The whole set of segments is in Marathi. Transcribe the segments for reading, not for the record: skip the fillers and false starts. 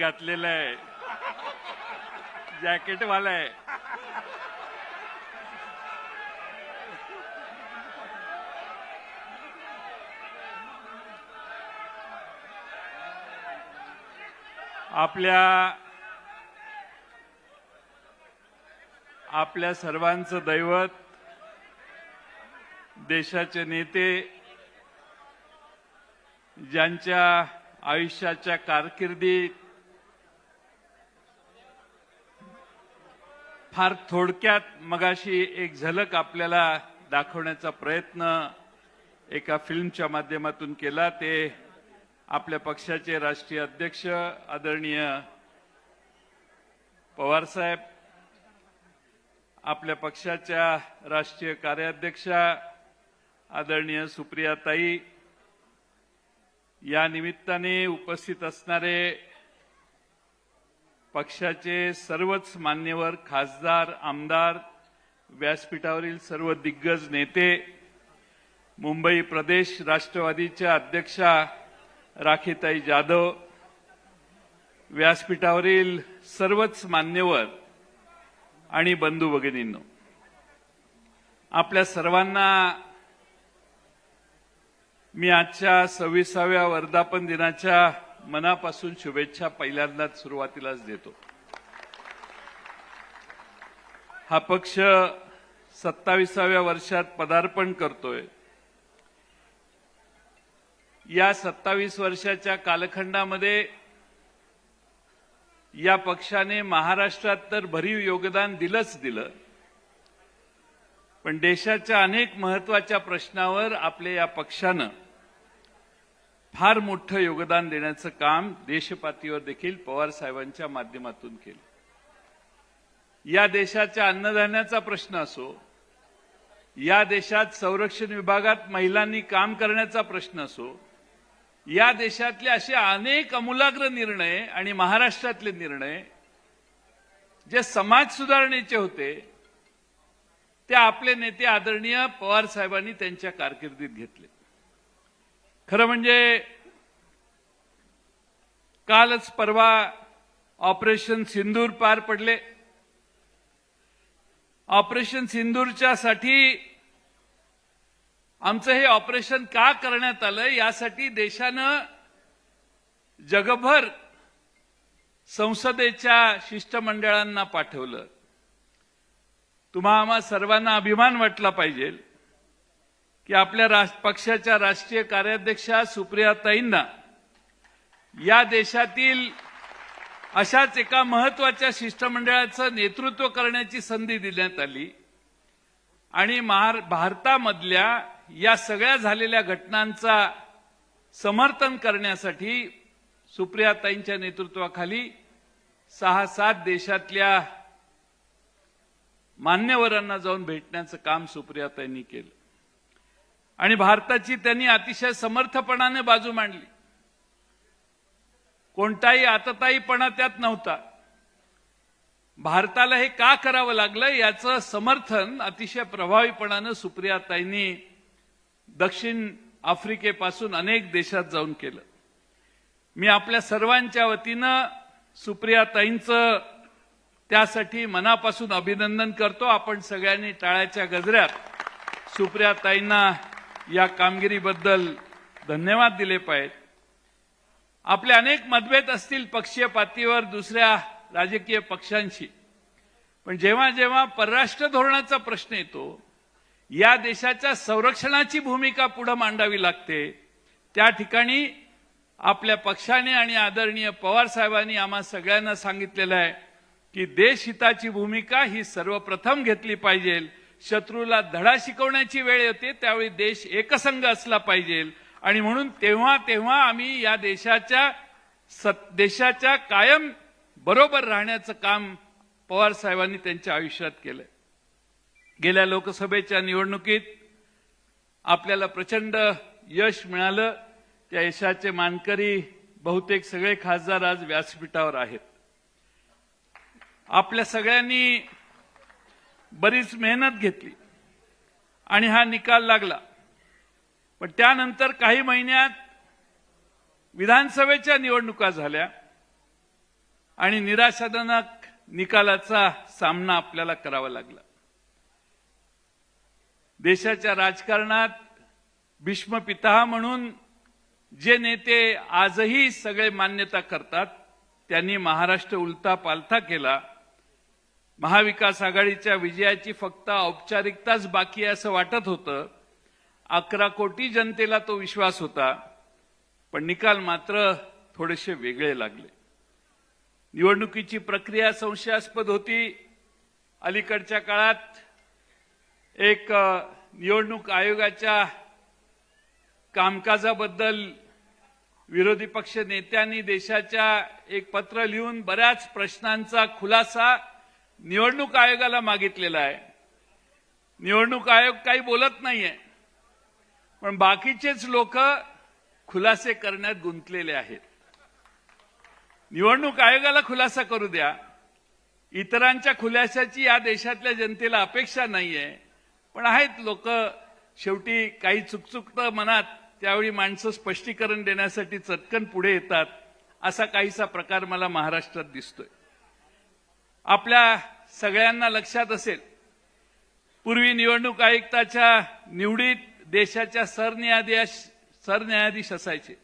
घातलेला आहे, जॅकेटवाला आहे. आपल्या सर्वांचं दैवत, देशाचे नेते, ज्यांच्या आयुष्याच्या कारकिर्दीत फार थोडक्यात मगाशी एक झलक आपल्याला दाखवण्याचा प्रयत्न एका फिल्मच्या माध्यमातून केला, ते आपल्या पक्षाचे राष्ट्रीय अध्यक्ष आदरणीय पवार साहेब, आपल्या पक्षाच्या राष्ट्रीय कार्याध्यक्षा आदरणीय सुप्रियाताई, या निमित्ताने उपस्थित असणारे पक्षाचे सर्वच मान्यवर, खासदार, आमदार, व्यासपीठावरील सर्व दिग्गज नेते, मुंबई प्रदेश राष्ट्रवादीच्या अध्यक्षा राखीताई जाधव, व्यासपीठावरील सर्वच मान्यवर आणि बंधू भगिनींनो, आपल्या सर्वांना मी आजच्या 26व्या वर्धापन दिनाच्या मनापासून शुभेच्छा पहिल्यांदाच सुरुवातीलाच देतो. हा पक्ष 27व्या वर्षात पदार्पण करतोय. या 27 वर्षाच्या कालखंडामध्ये या पक्षाने महाराष्ट्रात तर भरीव योगदान दिलं, पण देशाच्या अनेक महत्त्वाच्या प्रश्नावर आपल्या या पक्षानं फार मोठं योगदान देण्याचं काम देशपातळीवर देखील पवार साहेबांच्या माध्यमातून केलं. या देशाच्या अन्नधान्याचा प्रश्न असो, या देशात संरक्षण विभागात महिलांनी काम करण्याचा प्रश्न असो, या देशातले असे अनेक आमूलाग्र निर्णय आणि महाराष्ट्रातले निर्णय जे समाज सुधारणेचे होते, ते आपले नेते आदरणीय पवार साहेबांनी त्यांच्या कारकिर्दीत घेतले. खरं म्हणजे कालच परवा ऑपरेशन सिंदूर पार पडले. ऑपरेशन सिंदूरच्या साठी आमचं हे ऑपरेशन का करण्यात आलं, यासाठी देशानं जगभर संसदेच्या शिष्टमंडळांना पाठवलं. तुम्हा आम्हा सर्वांना अभिमान वाटला पाहिजे की आपल्या पक्षाच्या राष्ट्रीय कार्याध्यक्षा सुप्रियाताईंना या देशातील अशाच एका महत्त्वाच्या शिष्टमंडळाचं नेतृत्व करण्याची संधी देण्यात आली आणि भारतामधल्या या सगळ्या झालेल्या घटनांचा समर्थन करण्यासाठी सुप्रियाताईंच्या नेतृत्वाखाली 6-7 देशातल्या मान्यवरांना जाऊन भेटण्याचं काम सुप्रियाताईंनी केलं आणि भारताची त्यांनी अतिशय समर्थपणाने बाजू मांडली. कोणताही आतताईपणा त्यात नव्हता. भारताला हे का करावं लागलं याचं समर्थन अतिशय प्रभावीपणानं सुप्रियाताईंनी दक्षिण आफ्रिकेपासून अनेक देशात जाऊन केलं. मी आपल्या सर्वांच्या वतीनं सुप्रियाताईंचं त्यासाठी मनापासून अभिनंदन करतो. आपण सगळ्यांनी टाळ्याच्या गजरात सुप्रियाताईंना या कामगिरीबद्दल धन्यवाद दिले पाहिजेत. आपले अनेक मतभेद असतील पक्षीय पातळीवर दुसऱ्या राजकीय पक्षांशी, पण जेव्हा जेव्हा परराष्ट्र धोरणाचा प्रश्न येतो, या देशाच्या संरक्षणाची भूमिका पुढे मांडावी लागते, त्या ठिकाणी आपल्या पक्षाने आणि आदरणीय पवार साहेबांनी आम्हा सगळ्यांना सांगितलेलं आहे की देशहिताची भूमिका ही सर्वप्रथम घेतली पाहिजे. शत्रूला धडा शिकवण्याची वेळ येते त्यावेळी देश एकसंघ असला पाहिजे आणि म्हणून तेव्हा आम्ही या देशाच्या कायम बरोबर राहण्याचं काम पवार साहेबांनी त्यांच्या आयुष्यात केलंय. गेल्या लोकसभेच्या निवडणुकीत आपल्याला प्रचंड यश मिळालं. त्या यशाचे मानकरी बहुतेक सगळे खासदार आज व्यासपीठावर आहेत. आपल्या सगळ्यांनी बरीच मेहनत घेतली आणि हा निकाल लागला. पण त्यानंतर काही महिन्यात विधानसभेच्या निवडणुका झाल्या आणि निराशाजनक निकालाचा सामना आपल्याला करावा लागला। देशाच्या राजकारणात भीष्म पितामह म्हणून जे नेते आजही सगळे मान्यता करतात त्यांनी महाराष्ट्र उलटा पालथा केला। महाविकास आघाडीच्या विजयाची फक्त औपचारिकताच बाकी आहे असं वाटत होतं। 11 कोटी जनतेला तो विश्वास होता, पण निकाल मात्र थोडेसे वेगळे लागले। निवडणुकीची प्रक्रिया संशयास्पद होती। अलीकडच्या काळात एक निवडणूक आयोगाच्या कामकाजाबद्दल विरोधी पक्ष नेत्यांनी देशाच्या एक पत्र लिहून बऱ्याच प्रश्नांचा खुलासा निवडणूक आयोगाला मागितलेला आहे। निवडणूक आयोग काही बोलत नाहीये, पण बाकीचेच लोक खुलासे करण्यात गुंतलेले आहेत। निवडणूक आयोगाला खुलासा करू द्या। इतरांच्या खुलाशाची या देशातल्या जनतेला अपेक्षा नाहीये, पण आहेत लोक शेवटी काही चुकचुकतं मनात, त्यावेळी माणसं स्पष्टीकरण देण्यासाठी चटकन पुढे येतात। असा काहीसा प्रकार मला महाराष्ट्रात दिसतोय। आपल्या सगळ्यांना लक्षात असेल, पूर्वी निवडणूक आयुक्ताच्या निवडीत देशाच्या सरन्यायाधीश असायचे।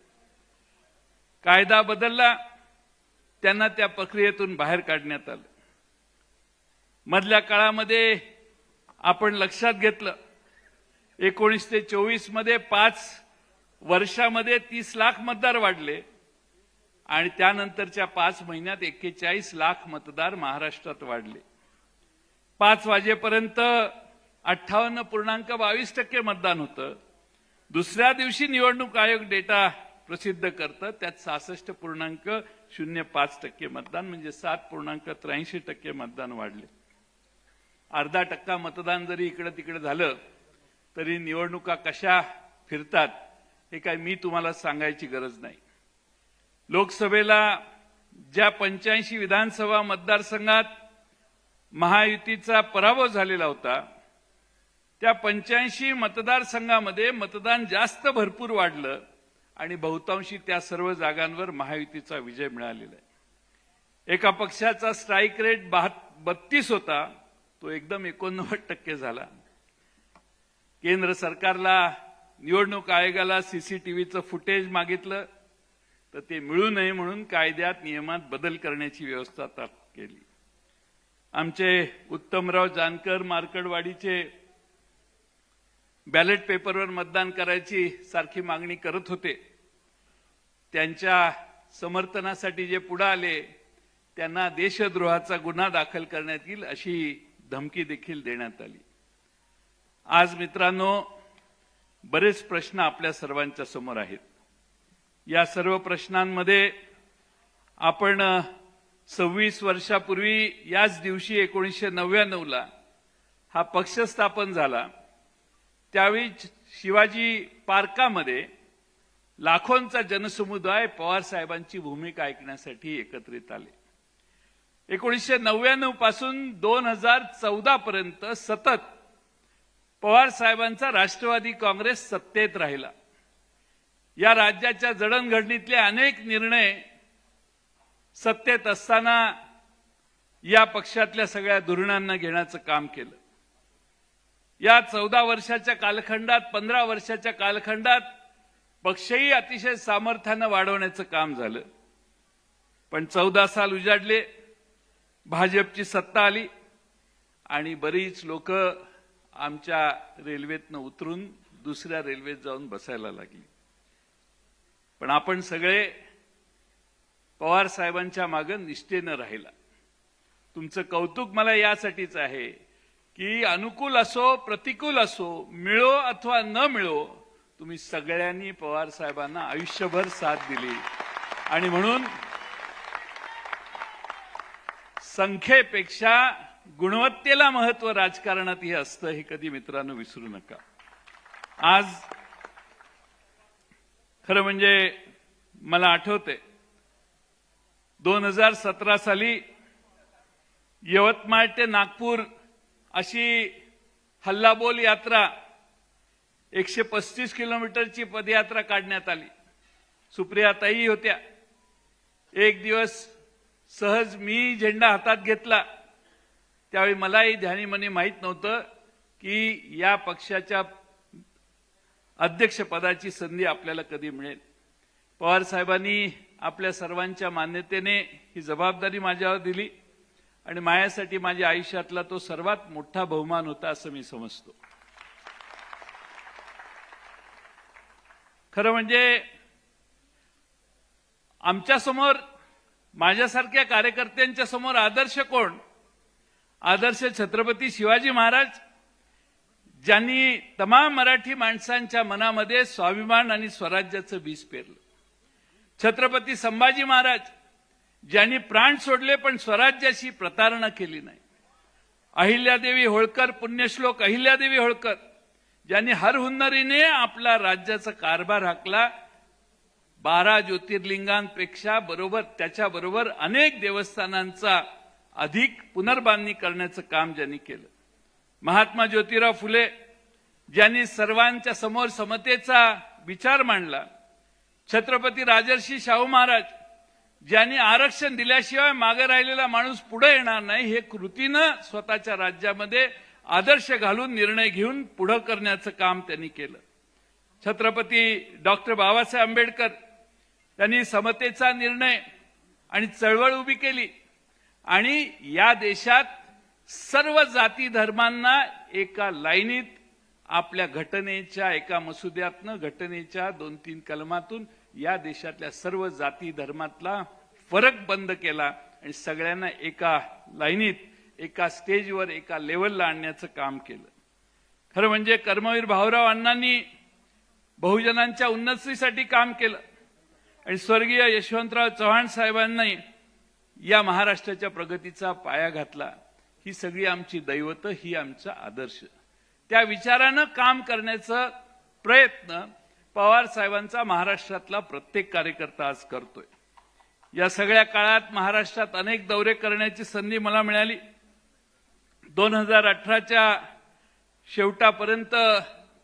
कायदा बदलला, त्यांना त्या प्रक्रियेतून बाहेर काढण्यात आलं। मधल्या काळामध्ये आपण लक्षात घेतलं, 19 ते 24 मध्ये 5 वर्षामध्ये 30 लाख मतदार वाढले आणि त्यानंतरच्या 5 महिन्यात 41 लाख मतदार महाराष्ट्रात वाढले। 5 वाजेपर्यंत 58.22% मतदान होतं। दुसऱ्या दिवशी निवडणूक आयोग डेटा प्रसिद्ध करतं, त्यात 66.05% मतदान, म्हणजे 7.83% मतदान वाढले। अर्धा टक्का मतदान जरी इकडे तिकडे झालं तरी निवडणुका कशा फिरतात हे काय मी तुम्हाला सांगायची गरज नाही। लोकसभेला ज्या 85 विधानसभा मतदारसंघात महायुतीचा पराभव झालेला होता, त्या 85 मतदारसंघामध्ये मतदान जास्त भरपूर वाढलं आणि बहुतांशी त्या सर्व जागांवर महायुतीचा विजय मिळालेला आहे। एका पक्षाचा स्ट्राईक रेट 32 होता, तो एकदम 89% झाला। केंद्र सरकारला निवडणूक आयोगाला सीसीटीव्हीचं फुटेज मागितलं तर ते मिळू नये म्हणून कायद्यात नियमात बदल करण्याची व्यवस्था केली। आमचे उत्तमराव जानकर मार्कडवाडीचे बॅलेट पेपरवर मतदान करायची सारखी मागणी करत होते। त्यांच्या समर्थनासाठी जे पुढे आले त्यांना देशद्रोहाचा गुन्हा दाखल करण्यात येईल अशी धमकी देखील देण्यात आली। आज मित्रांनो, बरेच प्रश्न आपल्या सर्वांच्या समोर आहेत। या सर्व प्रश्नांमध्ये आपण 26 वर्षापूर्वी याच दिवशी 1999ला हा पक्ष स्थापन झाला, त्यावेळी शिवाजी पार्कामध्ये लाखोंचा जनसमुदाय पवार साहेबांची भूमिका ऐकण्यासाठी एकत्रित आले। 1999 पासून 2014 पर्यंत सतत पवार साहेबांचा राष्ट्रवादी काँग्रेस सत्तेत राहिला। या राज्याच्या जडणघडणीतले अनेक निर्णय सत्तेत असताना या पक्षातल्या सगळ्या धोरणांना घेण्याचं काम केलं। या 14 वर्षाच्या कालखंडात 15 वर्षाच्या कालखंडात पक्षही अतिशय सामर्थ्यानं वाढवण्याचं काम झालं, पण 14 साल उजाडले, भाजपची सत्ता आली आणि बरीच लोक आमच्या रेल्वेतनं उतरून दुसऱ्या रेल्वेत जाऊन बसायला लागली। पण आपण सगळे पवार साहेबांच्या मागे निष्ठेनं राहिला। तुमचं कौतुक मला यासाठीच आहे की अनुकूल असो प्रतिकूल असो, मिळो अथवा न मिळो, तुम्ही सगळ्यांनी पवार साहेबांना आयुष्यभर साथ दिली आणि म्हणून संख्येपेक्षा गुणवत्तेला महत्व राजकारणात हे असतं, हे कधी मित्रांनो विसरू नका। आज खरं म्हणजे मला आठवते 2017 साली यवतमाळ ते नागपूर अशी हल्लाबोल यात्रा 135 किलोमीटरची पदयात्रा काढण्यात आली। सुप्रियाताई होत्या। एक दिवस सहज मी झेंडा हातात घेतला त्यावेळी मलाही ध्यानीमनी माहीत नव्हतं की या पक्षाच्या अध्यक्षपदाची संधी आपल्याला कधी मिळेल. पवार साहेबांनी आपल्या सर्वांच्या मान्यतेने ही जबाबदारी माझ्यावर दिली आणि माझ्यासाठी माझ्या आयुष्यातला तो सर्वात मोठा बहुमान होता असं मी समजतो. खरं म्हणजे आमच्या समोर माझ्यासारख्या कार्यकर्त्यांच्या समोर आदर्श कोण? आदर्श छत्रपती शिवाजी महाराज, ज्यांनी तमाम मराठी माणसांच्या मनामध्ये स्वाभिमान आणि स्वराज्याचं बीज पेरलं. छत्रपती संभाजी महाराज, ज्यांनी प्राण सोडले पण स्वराज्याशी प्रतारणा केली नाही. अहिल्यादेवी होळकर, पुण्यश्लोक अहिल्यादेवी होळकर, ज्यांनी हर हुन्नरीने आपला राज्याचा कारभार हाकला. 12 ज्योतिर्लिंगांपेक्षा त्याच्याबरोबर अनेक देवस्थानांचा अधिक पुनर्बांधणी करण्याचं काम ज्यांनी केलं. महात्मा ज्योतिराव फुले, ज्यांनी सर्वांच्या समोर समतेचा विचार मांडला. छत्रपती राजर्षी शाहू महाराज, ज्यांनी आरक्षण दिल्याशिवाय मागे राहिलेला माणूस पुढे येणार नाही हे कृतीनं स्वतःच्या राज्यामध्ये आदर्श घालून निर्णय घेऊन पुढे करण्याचं काम त्यांनी केलं. छत्रपती डॉक्टर बाबासाहेब आंबेडकर, त्यांनी समतेचा निर्णय आणि चळवळ उभी केली आणि या देशात सर्व जाती धर्मांना एका लाईनीत आपल्या घटनेच्या एका मसुद्यातनं, घटनेच्या 2-3 कलमातून या देशातल्या सर्व जाती धर्मातला फरक बंद केला आणि सगळ्यांना एका लाईनीत, एका स्टेजवर, एका लेवलला आणण्याचं काम केलं. खरं म्हणजे कर्मवीर भाऊराव अण्णांनी बहुजनांच्या उन्नतीसाठी काम केलं आणि स्वर्गीय यशवंतराव चव्हाण साहेबांनी या महाराष्ट्राच्या प्रगतीचा पाया घातला. ही सगळी आमची दैवत, ही आमचा आदर्श. त्या विचारानं काम करण्याचा प्रयत्न पवार साहेबांचा महाराष्ट्रातला प्रत्येक कार्यकर्ता आज करतोय. या सगळ्या काळात महाराष्ट्रात अनेक दौरे करण्याची संधी मला मिळाली. 2018च्या शेवटापर्यंत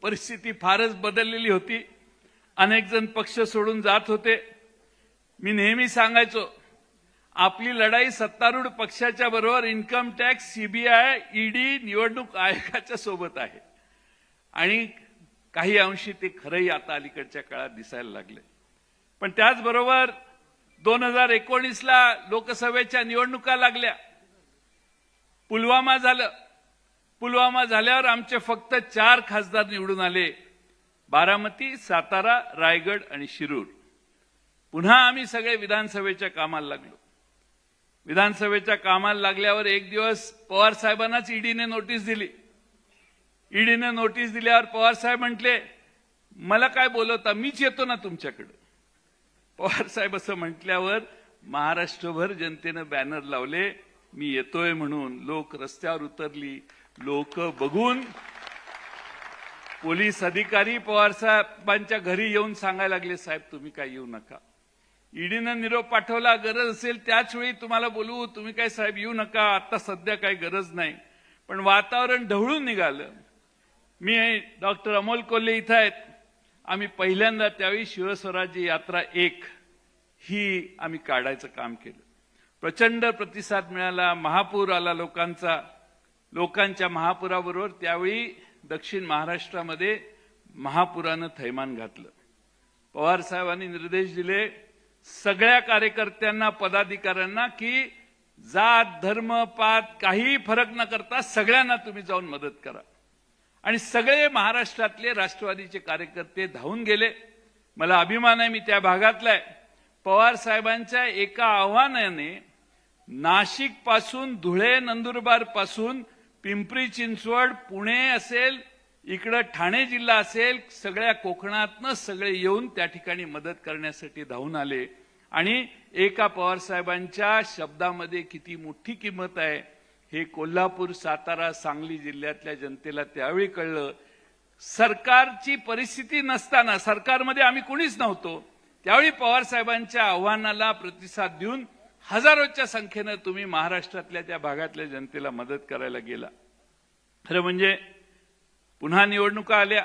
परिस्थिती फारच बदललेली होती. अनेक जण पक्ष सोडून जात होते. मी नेहमी सांगायचो, आपली लढाई सत्तारूढ पक्षाच्या बरोबर इन्कम टॅक्स, सीबीआय, ईडी, निवडणूक आयोगाच्या सोबत आहे आणि काही अंशी ते खरंही आता अलीकडच्या काळात दिसायला लागले. पण त्याचबरोबर 2019ला लोकसभेच्या निवडणुका लागल्या. पुलवामा झालं. पुलवामा झाल्यावर आमचे फक्त 4 खासदार निवडून आले: बारामती, सातारा, रायगड आणि शिरूर. पुन्हा आम्ही सगळे विधानसभेच्या कामाला लागलो. विधानसभेच्या कामाला लागल्यावर एक दिवस पवार साहेबांनाच ईडीने नोटीस दिली. ईडीने नोटीस दिल्यावर पवार साहेब म्हटले, मला काय बोलवता, मीच येतो ना तुमच्याकडे. पवार साहेब असं म्हटल्यावर महाराष्ट्रभर जनतेनं बॅनर लावले, मी येतोय म्हणून. लोक रस्त्यावर उतरली. लोक बघून पोलीस अधिकारी पवार साहेबांच्या घरी येऊन सांगायला लागले, साहेब तुम्ही काय येऊ नका. ईडीनं निरोप पाठवला, गरज असेल त्याच वेळी तुम्हाला बोलवू, तुम्ही काय साहेब येऊ नका, आता सध्या काही गरज नाही. पण वातावरण ढवळून निघालं. मी डॉक्टर अमोल कोल्हे इथं आहेत. आम्ही पहिल्यांदा त्यावेळी शिवस्वराज्य यात्रा 1 ही आम्ही काढायचं काम केलं. प्रचंड प्रतिसाद मिळाला. महापूर आला लोकांचा. लोकांच्या महापुराबरोबर त्यावेळी दक्षिण महाराष्ट्रामध्ये महापुरानं थैमान घातलं. पवार साहेबांनी निर्देश दिले सगळ्या कार्यकर्त्यांना, पदाधिकाऱ्यांना की जात, धर्म, पात काही फरक न करता सगळ्यांना तुम्ही जाऊन मदत करा. आणि सगळे महाराष्ट्रातले राष्ट्रवादीचे कार्यकर्ते धावून गेले. मला अभिमान आहे, मी त्या भागातला आहे. पवार साहेबांच्या एका आव्हानाने नाशिक पासून, धुळे, नंदुरबार पासून पिंपरी चिंचवड, पुणे असेल, इकडे ठाणे जिल्हा असेल, सगळ्या कोकणातनं सगळे येऊन त्या ठिकाणी मदत करण्यासाठी धावून आले. आणि एका पवार साहेबांच्या शब्दामध्ये किती मोठी किंमत आहे हे कोल्हापूर, सातारा, सांगली जिल्ह्यातल्या जनतेला त्यावेळी कळलं. सरकारची परिस्थिती नसताना, सरकारमध्ये आम्ही कुणीच नव्हतो, त्यावेळी पवार साहेबांच्या आव्हानाला प्रतिसाद देऊन हजारोच्या संख्येनं तुम्ही महाराष्ट्रातल्या त्या भागातल्या जनतेला मदत करायला गेला. खरं म्हणजे पुन्हा निवडणुका आल्या.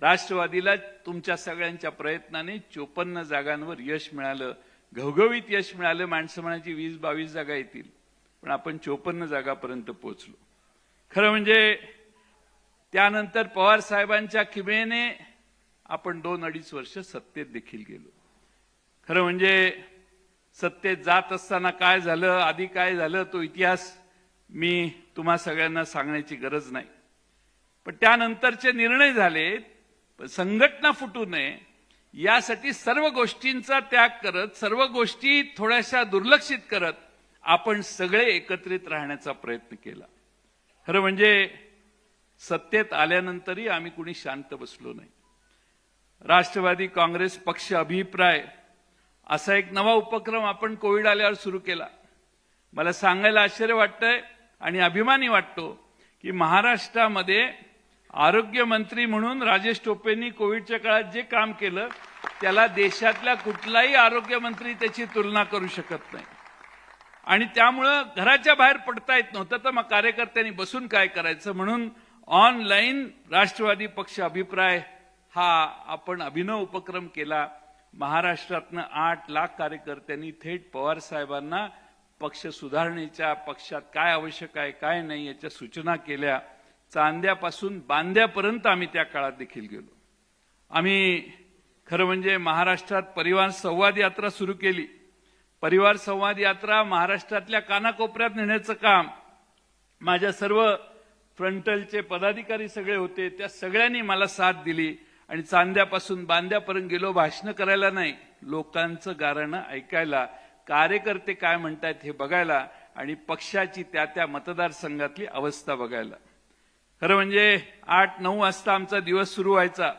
राष्ट्रवादीला तुमच्या सगळ्यांच्या प्रयत्नाने 54 जागांवर यश मिळालं. घवघवीत यश मिळालं. माणसं म्हणायची 20-22 जागा येतील, पण आपण 54 जागापर्यंत पोहोचलो. खरं म्हणजे त्यानंतर पवार साहेबांच्या किमयेने आपण 2-2.5 वर्ष सत्तेत देखील गेलो. खरं म्हणजे सत्तेत जात असताना काय झालं, आधी काय झालं, तो इतिहास मी तुम्हा सगळ्यांना सांगण्याची गरज नाही. पण त्यानंतरचे निर्णय झाले, संघटना फुटू नये यासाठी सर्व गोष्टींचा त्याग करत, सर्व गोष्टी थोड्याशा दुर्लक्षित करत आपण सगळे एकत्रित राहण्याचा प्रयत्न केला. खरं म्हणजे सत्तेत आल्यानंतरही आम्ही कुणी शांत बसलो नाही. राष्ट्रवादी काँग्रेस पक्ष अभिप्राय असा एक नवा उपक्रम आपण कोविड आल्यावर सुरू केला. मला सांगायला आश्चर्य वाटतंय आणि अभिमानी वाटतो की महाराष्ट्रामध्ये आरोग्य मंत्री म्हणून राजेश टोपेंनी कोविडच्या काळात जे काम केलं त्याला देशातल्या कुठलाही आरोग्य मंत्री त्याची तुलना करू शकत नाही. आणि त्यामुळं घराच्या बाहेर पडता येत नव्हतं, तर मग कार्यकर्त्यांनी बसून काय करायचं म्हणून ऑनलाईन राष्ट्रवादी पक्ष अभिप्राय हा आपण अभिनव उपक्रम केला. महाराष्ट्रातनं 8 लाख कार्यकर्त्यांनी थेट पवार साहेबांना पक्ष सुधारणेच्या, पक्षात काय आवश्यक आहे काय नाही याच्या सूचना केल्या. चांद्यापासून बांद्यापर्यंत आम्ही त्या काळात देखील गेलो. आम्ही खरं म्हणजे महाराष्ट्रात परिवार संवाद यात्रा सुरू केली. परिवार संवाद यात्रा महाराष्ट्रातल्या कानाकोपऱ्यात नेण्याचं काम माझ्या सर्व फ्रंटलचे पदाधिकारी सगळे होते, त्या सगळ्यांनी मला साथ दिली आणि चांद्यापासून बांद्यापर्यंत गेलो. भाषण करायला नाही, लोकांचं गाऱ्हाणं ऐकायला, कार्यकर्ते काय म्हणतात हे बघायला आणि पक्षाची त्या मतदारसंघातली अवस्था बघायला. खरं म्हणजे 8-9 वाजता आमचा दिवस सुरू व्हायचा.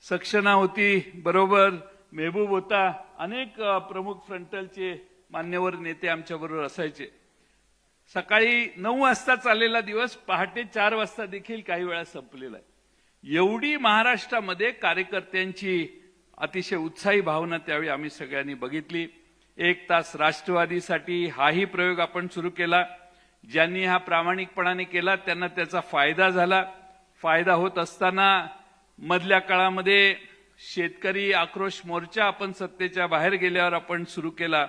सक्सेना होती बरोबर, मेहबूब होता, अनेक प्रमुख फ्रंटलचे मान्यवर नेते आमच्याबरोबर असायचे. सकाळी 9 वाजता चाललेला दिवस पहाटे 4 वाजता देखील काही वेळा संपलेला आहे. एवढी महाराष्ट्रामध्ये कार्यकर्त्यांची अतिशय उत्साही भावना त्यावेळी आम्ही सगळ्यांनी बघितली. 1 तास राष्ट्रवादीसाठी हाही प्रयोग आपण सुरू केला. ज्यांनी हा प्रामाणिकपणाने केला त्यांना त्याचा फायदा झाला. फायदा होत असताना मधल्या काळामध्ये शेतकरी आक्रोश मोर्चा आपण सत्तेच्या बाहेर गेल्यावर आपण सुरू केला.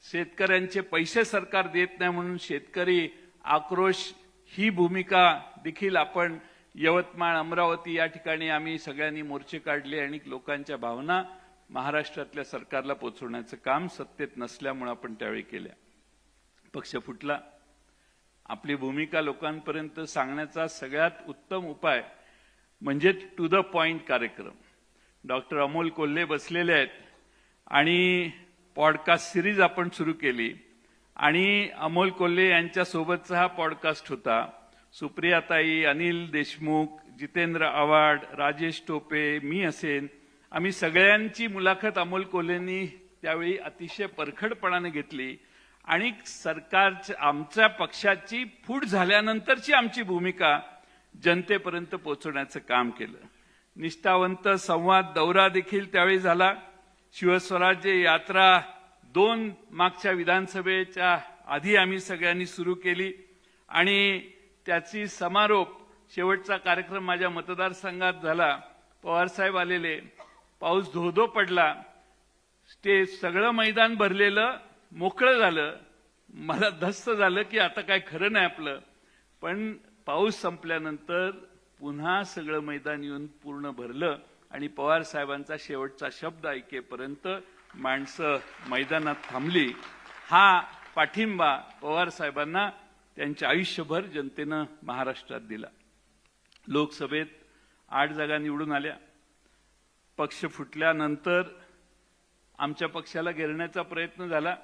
शेतकऱ्यांचे पैसे सरकार देत नाही म्हणून शेतकरी आक्रोश ही भूमिका देखील आपण यवतमाळ, अमरावती या ठिकाणी आम्ही सगळ्यांनी मोर्चे काढले आणि लोकांच्या भावना महाराष्ट्रातल्या सरकारला पोहोचवण्याचं काम सत्तेत नसल्यामुळे आपण त्यावेळी केल्या. पक्ष फुटला. आपली भूमिका लोकांपर्यंत सांगण्याचा सगळ्यात उत्तम उपाय म्हणजे टू द पॉइंट कार्यक्रम. डॉक्टर अमोल कोल्हे बसलेले आहेत आणि पॉडकास्ट सिरीज आपण सुरू केली आणि अमोल कोल्हे यांच्यासोबतचा हा पॉडकास्ट होता. सुप्रियाताई, अनिल देशमुख, जितेंद्र आव्हाड, राजेश टोपे, मी असेन, आम्ही सगळ्यांची मुलाखत अमोल कोल्हेंनी त्यावेळी अतिशय परखडपणाने घेतली आणि सरकारच्या, आमच्या पक्षाची फूट झाल्यानंतरची आमची भूमिका जनतेपर्यंत पोहोचवण्याचं काम केलं. निष्ठावंत संवाद दौरा देखील त्यावेळी झाला. शिवस्वराज्य यात्रा 2 मागच्या विधानसभेच्या आधी आम्ही सगळ्यांनी सुरू केली आणि त्याची समारोप शेवटचा कार्यक्रम माझ्या मतदारसंघात झाला. पवारसाहेब आलेले, पाऊस धो-धो पडला, स्टेज सगळं मैदान भरलेलं, मोकळं झालं. मला धस्त झालं की आता काय खरं नाही आपलं. पण पाऊस संपल्यानंतर पुन्हा सगळं मैदान येऊन पूर्ण भरलं आणि पवार साहेबांचा शेवटचा शब्द ऐकेपर्यंत माणसं मैदानात थांबली. हा पाठिंबा पवार साहेबांना त्यांच्या आयुष्यभर जनतेनं महाराष्ट्रात दिला. लोकसभेत 8 जागा निवडून आल्या. पक्ष फुटल्यानंतर आमच्या पक्षाला घेरण्याचा प्रयत्न झाला,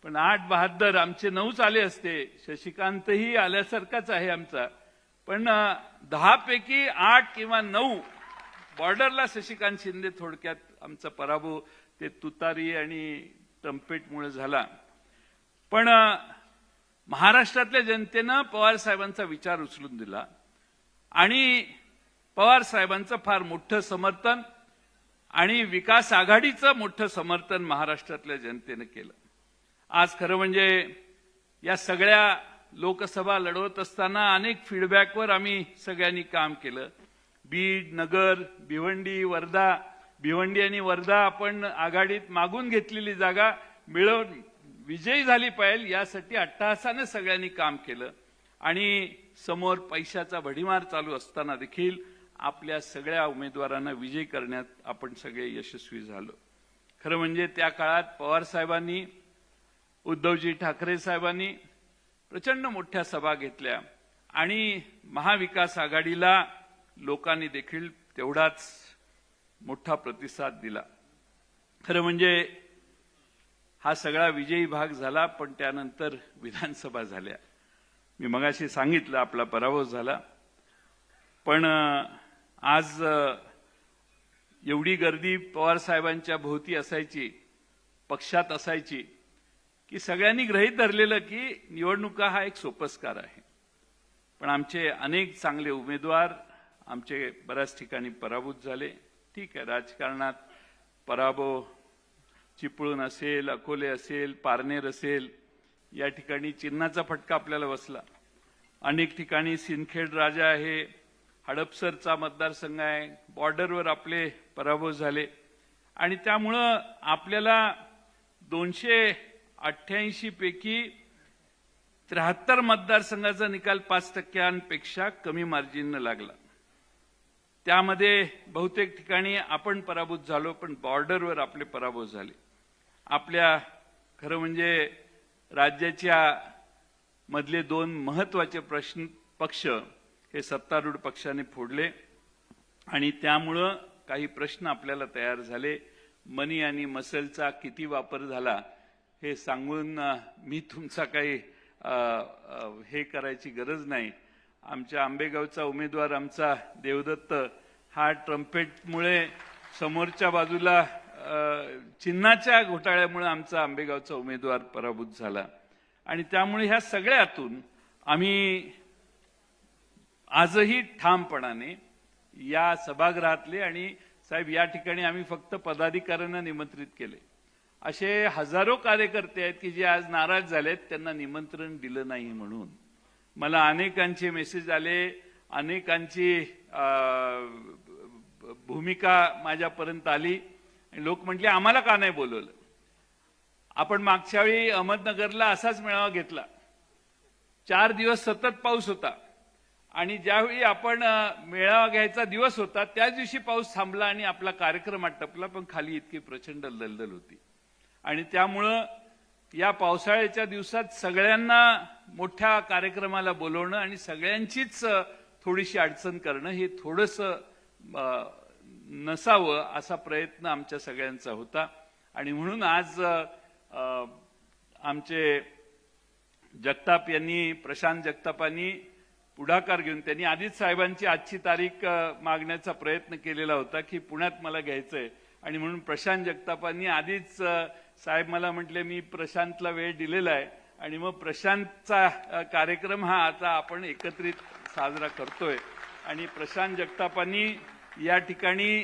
पण 8 बहाद्दर आमचे 9च आले असते. शशिकांतही आल्यासारखाच आहे आमचा, पण 10 पैकी 8 किंवा 9 बॉर्डरला शशिकांत शिंदे, थोडक्यात आमचा पराभव ते तुतारी आणि ट्रम्पेटमुळे झाला. पण महाराष्ट्रातल्या जनतेनं पवार साहेबांचा विचार उचलून दिला आणि पवार साहेबांचं फार मोठं समर्थन आणि विकास आघाडीचं मोठं समर्थन महाराष्ट्रातल्या जनतेनं केलं. आज खरं म्हणजे या सगळ्या लोकसभा लढवत असताना अनेक फीडबॅकवर आम्ही सगळ्यांनी काम केलं. बीड, नगर, भिवंडी, वर्धा भिवंडी आणि वर्धा आपण आघाडीत मागून घेतलेली जागा मिळवून विजयी झाली पाहिजे यासाठी अट्टहासाने सगळ्यांनी काम केलं आणि समोर पैशाचा भडीमार चालू असताना देखील आपल्या सगळ्या उमेदवारांना विजयी करण्यात आपण सगळे यशस्वी झालो. खरं म्हणजे त्या काळात पवार साहेबांनी, उद्धवजी ठाकरे साहेबांनी प्रचंड मोठ्या सभा घेतल्या आणि महाविकास आघाडीला लोकांनी देखील तेवढाच मोठा प्रतिसाद दिला. खरं म्हणजे हा सगळा विजयी भाग झाला, पण त्यानंतर विधानसभा झाल्या. मी मगाशी सांगितलं आपला पराभव झाला, पण आज एवढी गर्दी पवार साहेबांच्या भोवती असायची, पक्षात असायची, की सगळ्यांनी गृहीत धरलेलं की निवडणुका हा एक सोपस्कार आहे. पण आमचे अनेक चांगले उमेदवार आमचे बऱ्याच ठिकाणी पराभूत झाले. ठीक आहे, राजकारणात पराभव चिपळूण असेल, अकोले असेल, पारनेर असेल, या ठिकाणी चिन्हाचा फटका आपल्याला बसला. अनेक ठिकाणी सिंदखेड राजा आहे, हडपसरचा मतदारसंघ आहे, बॉर्डरवर आपले पराभव झाले आणि त्यामुळं आपल्याला 288 पैकी 73 मतदारसंघाचा निकाल 5% कमी मार्जिननं लागला. त्यामध्ये बहुतेक ठिकाणी आपण पराभूत झालो, पण बॉर्डरवर आपले पराभव झाले. आपल्या खरं म्हणजे राज्याच्या मधले 2 महत्वाचे पक्ष हे सत्तारूढ पक्षाने फोडले आणि त्यामुळं काही प्रश्न आपल्याला तयार झाले. मनी आणि मसलचा किती वापर झाला हे सांगून मी तुमचा काही हे करायची गरज नाही. आमच्या आंबेगावचा उमेदवार आमचा देवदत्त हा ट्रम्पेटमुळे समोरच्या बाजूला चिन्हाच्या घोटाळ्यामुळे आमचा आंबेगावचा उमेदवार पराभूत झाला आणि त्यामुळे ह्या सगळ्यातून आम्ही आजही ठामपणाने या सभागृहातले आणि साहेब या ठिकाणी आम्ही फक्त पदाधिकाऱ्यांना निमंत्रित केले. असे हजारो कार्यकर्ते आहेत की जे आज नाराज झालेत, त्यांना निमंत्रण दिलं नाही म्हणून. मला अनेकांचे मेसेज आले, अनेकांची भूमिका माझ्यापर्यंत आली आणि लोक म्हटले आम्हाला का नाही बोलवलं. आपण मागच्या वेळी अहमदनगरला असाच मेळावा घेतला. 4 दिवस सतत पाऊस होता आणि ज्यावेळी आपण मेळावा घ्यायचा दिवस होता त्याच दिवशी पाऊस थांबला आणि आपला कार्यक्रम आटपला, पण खाली इतकी प्रचंड दलदल होती आणि त्यामुळं या पावसाळ्याच्या दिवसात सगळ्यांना मोठ्या कार्यक्रमाला बोलवणं आणि सगळ्यांचीच थोडीशी अडचण करणं हे थोडंसं नसावं असा प्रयत्न आमच्या सगळ्यांचा होता आणि म्हणून आज आमचे जगताप यांनी, प्रशांत जगतापांनी पुढाकार घेऊन त्यांनी आधीच साहेबांची आजची तारीख मागण्याचा प्रयत्न केलेला होता की पुण्यात मला घ्यायचंय आणि म्हणून प्रशांत जगतापांनी आधीच साहेब मला म्हटले मी प्रशांतला वेळ दिलेला आहे आणि मग प्रशांतचा कार्यक्रम हा आता आपण एकत्रित साजरा करतोय आणि प्रशांत जगतापांनी या ठिकाणी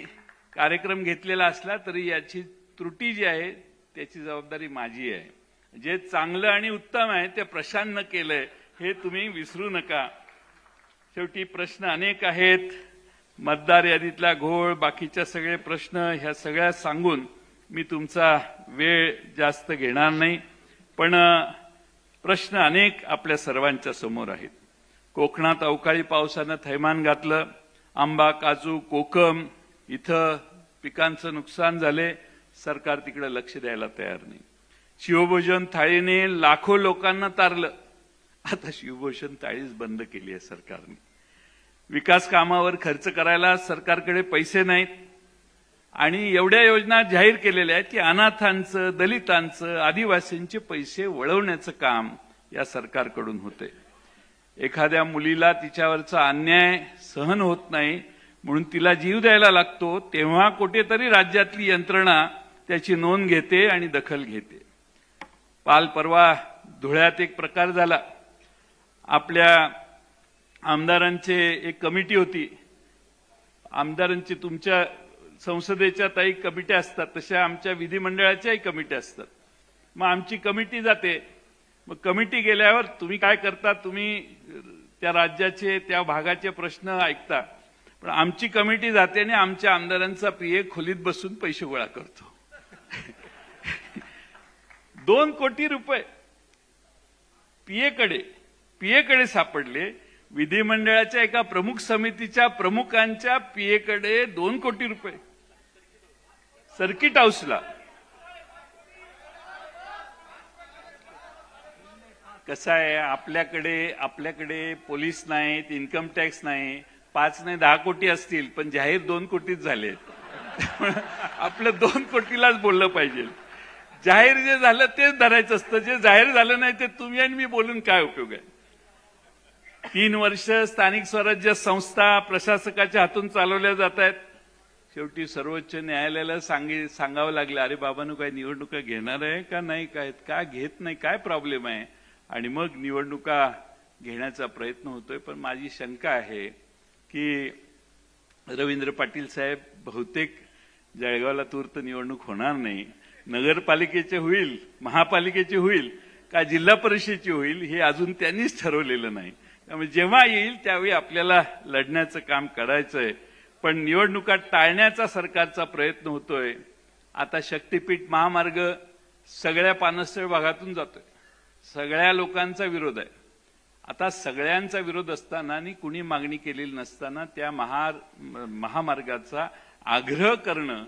कार्यक्रम घेतलेला असला तरी याची त्रुटी जी आहे त्याची जबाबदारी माझी आहे. जे चांगलं आणि उत्तम आहे ते प्रशांतनं केलंय हे तुम्ही विसरू नका. शेवटी प्रश्न अनेक आहेत, मतदार यादीतला घोळ, बाकीच्या सगळे प्रश्न, ह्या सगळ्या सांगून मी तुमचा वेळ जास्त घेणार नाही. पण प्रश्न अनेक आपल्या सर्वांच्या समोर आहेत. कोकणात अवकाळी पावसानं थैमान घातलं. आंबा, काजू, कोकम इथं पिकांचं नुकसान झाले. सरकार तिकडे लक्ष द्यायला तयार नाही. शिवभोजन थाळीने लाखो लोकांना तारलं. आता शिवभोजन थाळीच बंद केली आहे सरकारने. विकास कामावर खर्च करायला सरकारकडे पैसे नाहीत आणि एवढ्या योजना जाहीर केलेल्या आहेत की अनाथांचं, दलितांचं, आदिवासींचे पैसे वळवण्याचं काम या सरकारकडून होते. एखाद्या मुलीला तिच्यावरचा अन्याय सहन होत नाही म्हणून तिला जीव द्यायला लागतो, तेव्हा कुठेतरी राज्यातली यंत्रणा त्याची नोंद घेते आणि दखल घेते. काल परवा धुळ्यात एक प्रकार झाला. आपल्या आमदारांचे एक कमिटी होती. आमदारांची तुमच्या संसदेच्या काही कमिट्या असतात तशा आमच्या विधिमंडळाच्याही कमिट्या असतात. मग आमची कमिटी जाते. मग कमिटी गेल्यावर तुम्ही काय करता, तुम्ही त्या राज्याचे, त्या भागाचे प्रश्न ऐकता, पण आमची कमिटी जाते आणि आमच्या आमदारांचा पीए खोलीत बसून पैसे गोळा करतो. 2 कोटी रुपये पीएकडे सापडले. विधिमंडळाच्या एका प्रमुख समितीच्या प्रमुखांच्या पीएकडे 2 कोटी रुपये सर्किट हाऊसला. कसं आहे, आपल्याकडे पोलीस नाहीत, इन्कम टॅक्स नाही, 5 नाही 10 कोटी असतील, पण जाहीर 2 कोटीच झालेत. आपलं 2 कोटीलाच बोललं पाहिजे. जाहीर जे झालं तेच धरायचं असतं, जे जाहीर झालं नाही ते तुम्ही आणि मी बोलून काय उपयोग आहे. 3 वर्ष स्थानिक स्वराज्य संस्था प्रशासकाच्या हातून चालवल्या जात आहेत. शेवटी सर्वोच्च न्यायालयाला सांगावं लागलं, अरे बाबांनो काय निवडणुका घेणार आहे का नाही, काय का घेत नाही, काय प्रॉब्लेम आहे. आणि मग निवडणुका घेण्याचा प्रयत्न होतोय. पण माझी शंका आहे की रवींद्र पाटील साहेब बहुतेक जळगावला तूर्त निवडणूक होणार नाही. नगरपालिकेचे होईल, महापालिकेची होईल का जिल्हा परिषदेची होईल हे अजून त्यांनीच ठरवलेलं नाही. त्यामुळे जेव्हा येईल त्यावेळी आपल्याला लढण्याचं काम करायचंय. पण निवडणुका टाळण्याचा सरकारचा प्रयत्न होतोय. आता शक्तीपीठ महामार्ग सगळ्या पानसळ भागातून जातोय. सगळ्या लोकांचा विरोध आहे. आता सगळ्यांचा विरोध असताना आणि कुणी मागणी केलेली नसताना त्या महामार्गाचा आग्रह करणं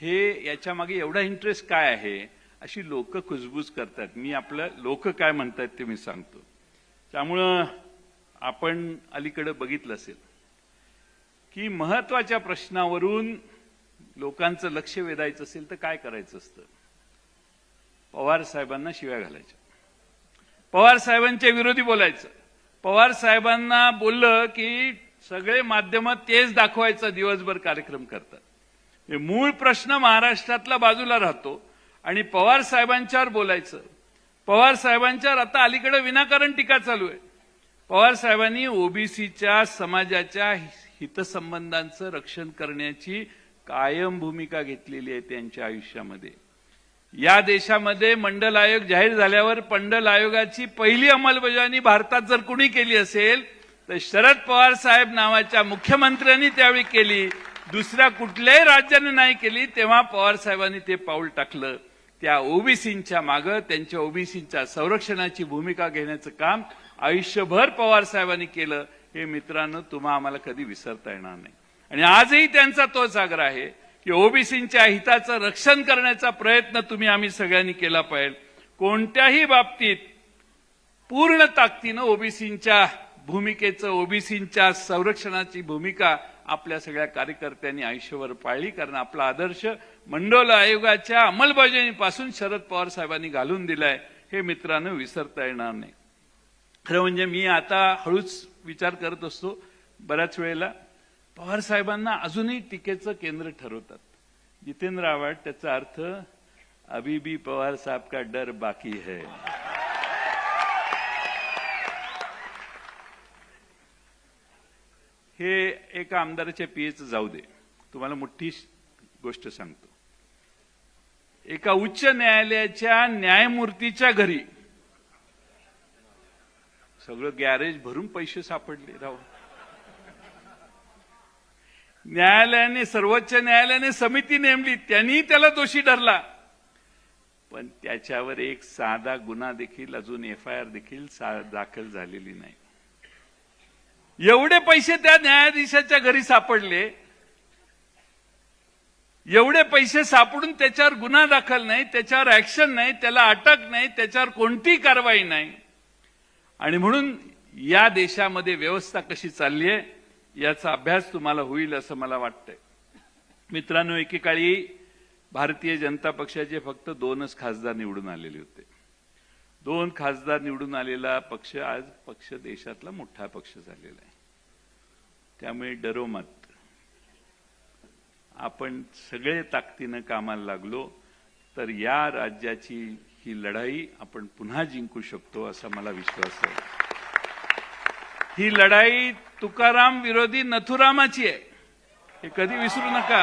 हे याच्या मागे एवढा इंटरेस्ट काय आहे अशी लोक कुजबूज करतात. मी आपलं लोक काय म्हणतात ते मी सांगतो. त्यामुळं आपण अलीकडे बघितलं असेल की महत्वाच्या प्रश्नावरून लोकांचं लक्ष वेधायचं असेल तर काय करायचं असतं. पवार साहेबांना शिव्या घालायच्या, पवार साहेबांच्या विरोधी बोलायचं. पवार साहेबांना बोललं की सगळे माध्यम तेच दाखवायचं, दिवसभर कार्यक्रम करतात. मूळ प्रश्न महाराष्ट्रातला बाजूला राहतो आणि पवार साहेबांच्यावर बोलायचं. पवार साहेबांच्यावर आता अलीकडे विनाकारण टीका चालू आहे. पवार साहेबांनी ओबीसीच्या समाजाच्या हितसंबंधांचं रक्षण करण्याची कायम भूमिका घेतलेली आहे त्यांच्या आयुष्यामध्ये. या देशामध्ये मंडल आयोग जाहीर झाल्यावर मंडल आयोगाची पहिली अंमलबजावणी भारतात जर कुणी केली असेल तर शरद पवार साहेब नावाच्या मुख्यमंत्र्यांनी त्यावेळी केली. दुसऱ्या कुठल्याही राज्याने नाही केली. तेव्हा पवार साहेबांनी ते पाऊल टाकलं. त्या ओबीसींच्या मागे त्यांच्या ओबीसींच्या संरक्षणाची भूमिका घेण्याचं काम आयुष्यभर पवार साहेबांनी केलं. हे मित्रांनो तुम्हा आम्हाला कधी विसरता येणार नाही. आणि आजही त्यांचा तोच आग्रह आहे की ओबीसींच्या हिताचं रक्षण करण्याचा प्रयत्न आम्ही सगळ्यांनी केला पाहिजे. कोणत्याही बाबतीत पूर्ण ताकदीनं ओबीसींच्या भूमिकेचं, ओबीसींच्या संरक्षणाची भूमिका आपल्या सगळ्या कार्यकर्त्यांनी आयुष्यभर पाळली. कारण आपला आदर्श मंडल आयोगाच्या अंमलबजावणीपासून शरद पवार साहेबांनी घालून दिलाय. हे मित्रांनो विसरता येणार नाही. खरं म्हणजे मी आता हळूच विचार करत असतो. बऱ्याच वेळेला पवार साहेबांना अजूनही टीकेचं केंद्र ठरवतात. जितेंद्र आव्हाड त्याचा अर्थ अभी भी पवार साहब का डर बाकी है. हे एका आमदाराच्या पीएचं जाऊ दे. तुम्हाला मोठी गोष्ट सांगतो. एका उच्च न्यायालयाच्या न्यायमूर्तीच्या घरी सगळं गॅरेज भरून पैसे सापडले. राव न्यायालयाने, सर्वोच्च न्यायालयाने समिती नेमली, त्यांनी त्याला दोषी ठरला. पण त्याच्यावर एक साधा गुन्हा देखील, अजून एफआयआर देखील दाखल झालेली नाही. एवढे पैसे त्या न्यायाधीशाच्या घरी सापडले. एवढे पैसे सापडून त्याच्यावर गुन्हा दाखल नाही, त्याच्यावर ऍक्शन नाही, त्याला अटक नाही, त्याच्यावर कोणतीही कारवाई नाही. आणि म्हणून या देशामध्ये व्यवस्था कशी चालली आहे याचा अभ्यास तुम्हाला होईल असं मला वाटतंय. मित्रांनो, एकेकाळी भारतीय जनता पक्षाचे फक्त 2च खासदार निवडून आलेले होते. 2 खासदार निवडून आलेला पक्ष आज पक्ष देशातला मोठा पक्ष झालेला आहे. त्यामुळे डरो मत. आपण सगळे ताकदीनं कामाला लागलो तर या राज्याची ही लढाई आपण पुन्हा जिंकू शकतो असा मला विश्वास आहे. ही लढाई तुकाराम विरोधी नथुरामाची आहे, हे कधी विसरू नका.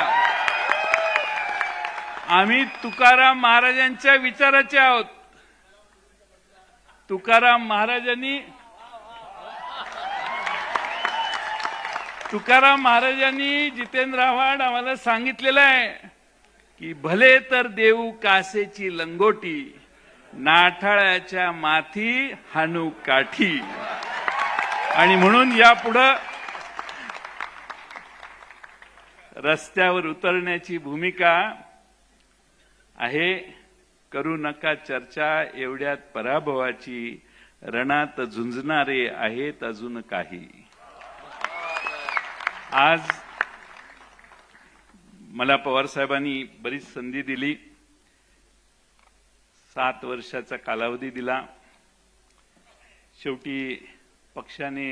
आम्ही तुकाराम महाराजांच्या विचाराचे आहोत. तुकाराम महाराजांनी तुकाराम महाराजांनी जितेंद्र आव्हाड आम्हाला सांगितलेलं आहे की भले तर देऊ कासेची लंगोटी, नाठाळ्याच्या माथी हानू काठी. आणि म्हणून यापुढं रस्त्यावर उतरण्याची भूमिका आहे. करू नका चर्चा एवढ्यात पराभवाची, रणात झुंजणारे आहेत अजून काही. आज मला पवार साहेबांनी बरीच संधी दिली, 7 वर्षाचा कालावधी दिला. शेवटी पक्षाने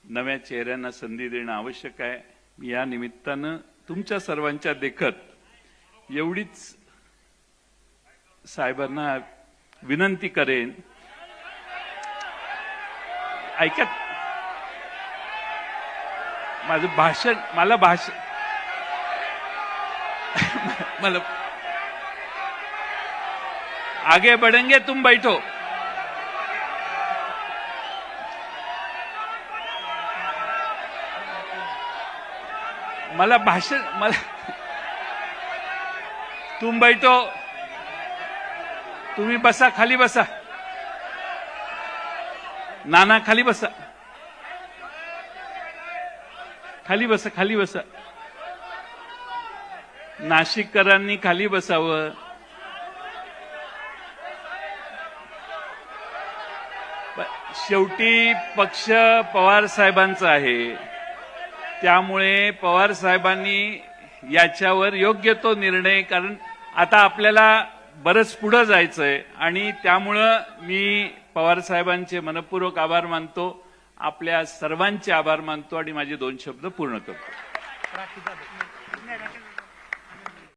नव्या चेहऱ्यांना संधी देणं आवश्यक आहे. मी या निमित्तानं तुमच्या सर्वांच्या देखत एवढीच साहेबांना विनंती करेन. ऐकत माझं भाषण मला आगे बढ़ेंगे तुम बैठो. तुम बैठो, तुम्ही बसा, खाली बसा. नाना खाली बसा, खाली बसा, खाली बसा. नाशिककरांनी खाली बसावं. शेवटी पक्ष पवार साहेबांचा आहे, त्यामुळे पवार साहेबांनी याच्यावर योग्य तो निर्णय, कारण आता आपल्याला बरंच पुढे जायचंय आणि त्यामुळं मी पवार साहेबांचे मनपूर्वक आभार मानतो, आपल्या सर्वांचे आभार मानतो आणि माझे 2 शब्द पूर्ण करतो.